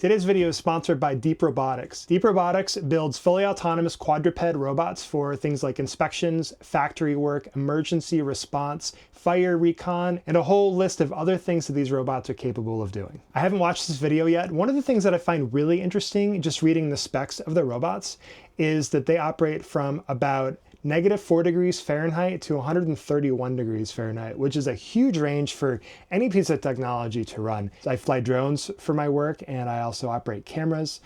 Today's video is sponsored by DEEPRobotics. DEEPRobotics builds fully autonomous quadruped robots for things like inspections, factory work, emergency response, fire recon, and a whole list of other things that these robots are capable of doing. I haven't watched this video yet. One of the things that I find really interesting just reading the specs of the robots is that they operate from about -4 degrees Fahrenheit to 131 degrees Fahrenheit, which is a huge range for any piece of technology to run. I fly drones for my work, and I also operate cameras.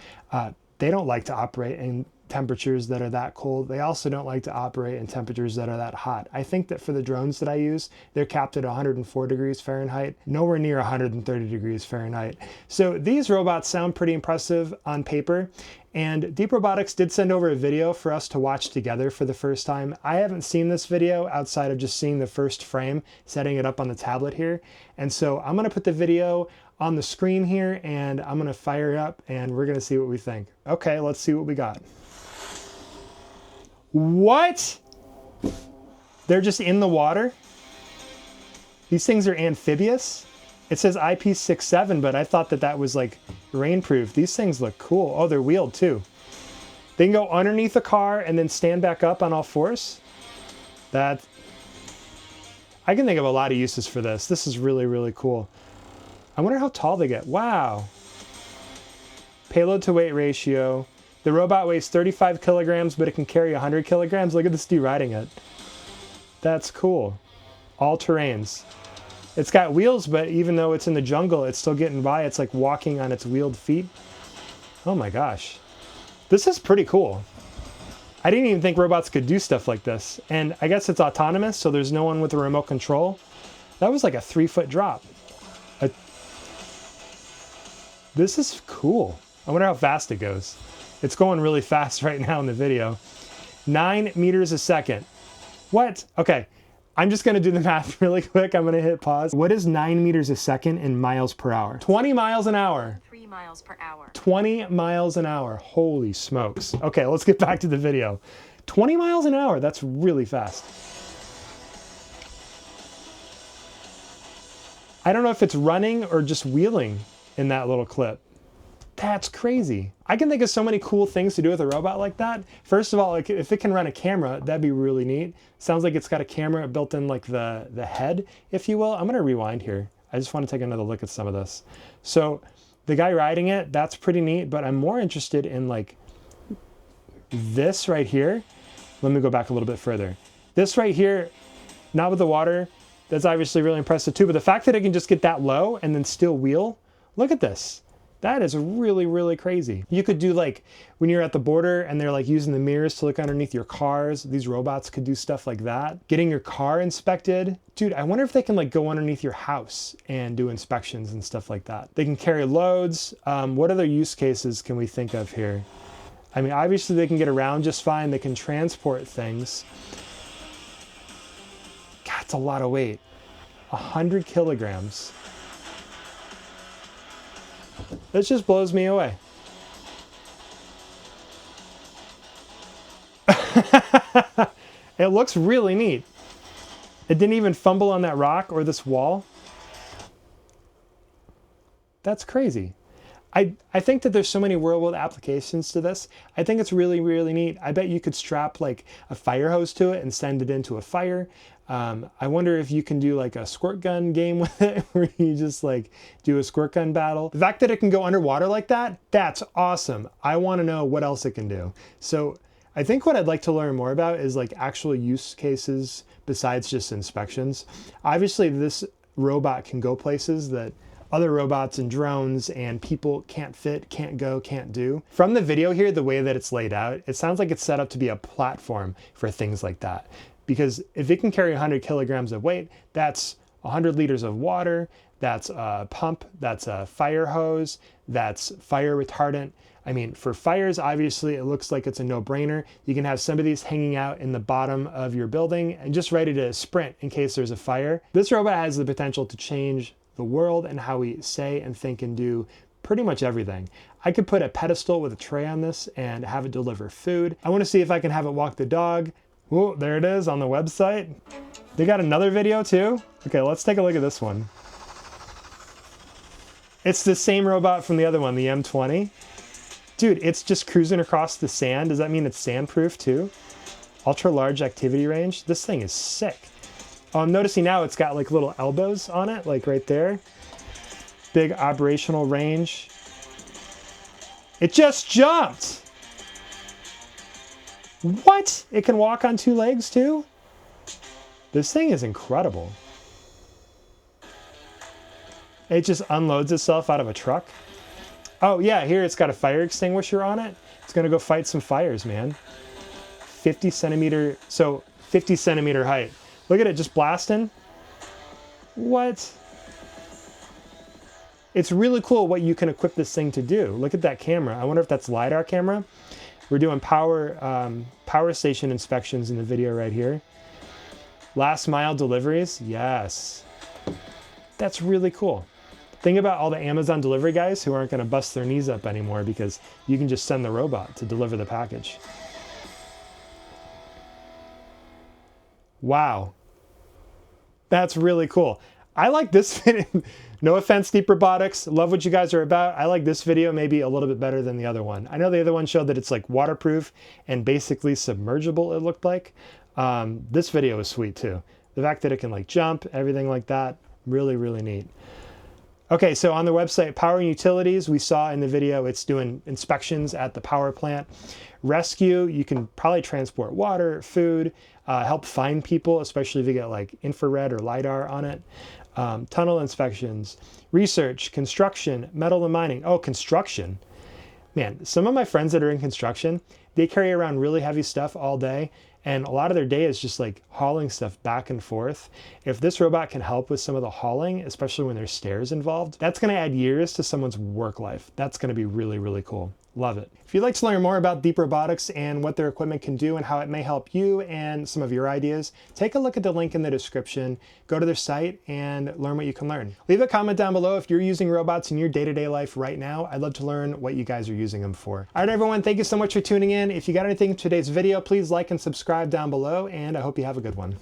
They don't like to operate in temperatures that are that cold. They also don't like to operate in temperatures that are that hot. I think that for the drones that I use, they're capped at 104 degrees Fahrenheit, nowhere near 130 degrees Fahrenheit. So these robots sound pretty impressive on paper. And DEEPRobotics did send over a video for us to watch together for the first time. I haven't seen this video outside of just seeing the first frame, setting it up on the tablet here. And so I'm gonna put the video on the screen here and I'm gonna fire it up and we're gonna see what we think. Okay, let's see what we got. What? They're just in the water? These things are amphibious? It says IP67, but I thought that that was like rainproof. These things look cool. Oh, they're wheeled too. They can go underneath a car and then stand back up on all fours. I can think of a lot of uses for this. This is really, really cool. I wonder how tall they get. Wow. Payload to weight ratio. The robot weighs 35 kilograms, but it can carry 100 kilograms. Look at this dude riding it. That's cool. All terrains. It's got wheels, but even though it's in the jungle, it's still getting by. It's like walking on its wheeled feet. Oh my gosh. This is pretty cool. I didn't even think robots could do stuff like this. And I guess it's autonomous, so there's no one with a remote control. That was like a 3-foot drop. This is cool. I wonder how fast it goes. It's going really fast right now in the video. 9 meters a second. What? Okay. I'm just gonna do the math really quick. I'm gonna hit pause. What is 9 meters a second in miles per hour? 20 miles an hour. 3 miles per hour. 20 miles an hour. Holy smokes. Okay, let's get back to the video. 20 miles an hour, that's really fast. I don't know if it's running or just wheeling in that little clip. That's crazy. I can think of so many cool things to do with a robot like that. First of all, like if it can run a camera, that'd be really neat. Sounds like it's got a camera built in like the head, if you will. I'm gonna rewind here. I just wanna take another look at some of this. So the guy riding it, that's pretty neat, but I'm more interested in like this right here. Let me go back a little bit further. This right here, not with the water, that's obviously really impressive too, but the fact that it can just get that low and then still wheel, look at this. That is really, really crazy. You could do like when you're at the border and they're like using the mirrors to look underneath your cars. These robots could do stuff like that. Getting your car inspected. Dude, I wonder if they can like go underneath your house and do inspections and stuff like that. They can carry loads. What other use cases can we think of here? I mean, obviously they can get around just fine. They can transport things. God, it's a lot of weight. 100 kilograms. This just blows me away. It looks really neat. It didn't even fumble on that rock or this wall. That's crazy. I think that there's so many real-world applications to this. I think it's really, really neat. I bet you could strap like a fire hose to it and send it into a fire. I wonder if you can do like a squirt gun game with it where you just like do a squirt gun battle. The fact that it can go underwater like that, that's awesome. I want to know what else it can do. So I think what I'd like to learn more about is like actual use cases besides just inspections. Obviously this robot can go places that other robots and drones and people can't fit, can't go, can't do. From the video here, the way that it's laid out, it sounds like it's set up to be a platform for things like that. Because if it can carry 100 kilograms of weight, that's 100 liters of water, that's a pump, that's a fire hose, that's fire retardant. I mean, for fires, obviously, it looks like it's a no-brainer. You can have some of these hanging out in the bottom of your building and just ready to sprint in case there's a fire. This robot has the potential to change the world and how we say and think and do pretty much everything. I could put a pedestal with a tray on this and have it deliver food. I want to see if I can have it walk the dog. Oh, there it is on the website. They got another video too. Okay, let's take a look at this one. It's the same robot from the other one, the M20. Dude, it's just cruising across the sand. Does that mean it's sandproof too? Ultra large activity range. This thing is sick. Oh, I'm noticing now it's got like little elbows on it, like right there. Big operational range. It just jumped. What? It can walk on 2 legs too? This thing is incredible. It just unloads itself out of a truck. Oh yeah, here it's got a fire extinguisher on it. It's gonna go fight some fires, man. 50 centimeter, so 50 centimeter height. Look at it just blasting. What? It's really cool what you can equip this thing to do. Look at that camera. I wonder if that's LiDAR camera. We're doing power station inspections in the video right here. Last mile deliveries, yes. That's really cool. Think about all the Amazon delivery guys who aren't gonna bust their knees up anymore because you can just send the robot to deliver the package. Wow. That's really cool. I like this video. No offense, DEEPRobotics. Love what you guys are about. I like this video maybe a little bit better than the other one. I know the other one showed that it's like waterproof and basically submergible, it looked like. This video is sweet too. The fact that it can like jump, everything like that, really, really neat. Okay, so on the website, Power and Utilities, we saw in the video, it's doing inspections at the power plant. Rescue, you can probably transport water, food, help find people, especially if you get like infrared or LiDAR on it. Tunnel inspections, research, construction, metal and mining. Oh, construction. Man, some of my friends that are in construction, they carry around really heavy stuff all day, and a lot of their day is just like hauling stuff back and forth. If this robot can help with some of the hauling, especially when there's stairs involved, that's gonna add years to someone's work life. That's gonna be really, really cool. Love it. If you'd like to learn more about DEEPRobotics and what their equipment can do and how it may help you and some of your ideas, take a look at the link in the description, go to their site and learn what you can learn. Leave a comment down below if you're using robots in your day-to-day life right now. I'd love to learn what you guys are using them for. All right, everyone, thank you so much for tuning in. If you got anything in today's video, please like and subscribe down below, and I hope you have a good one.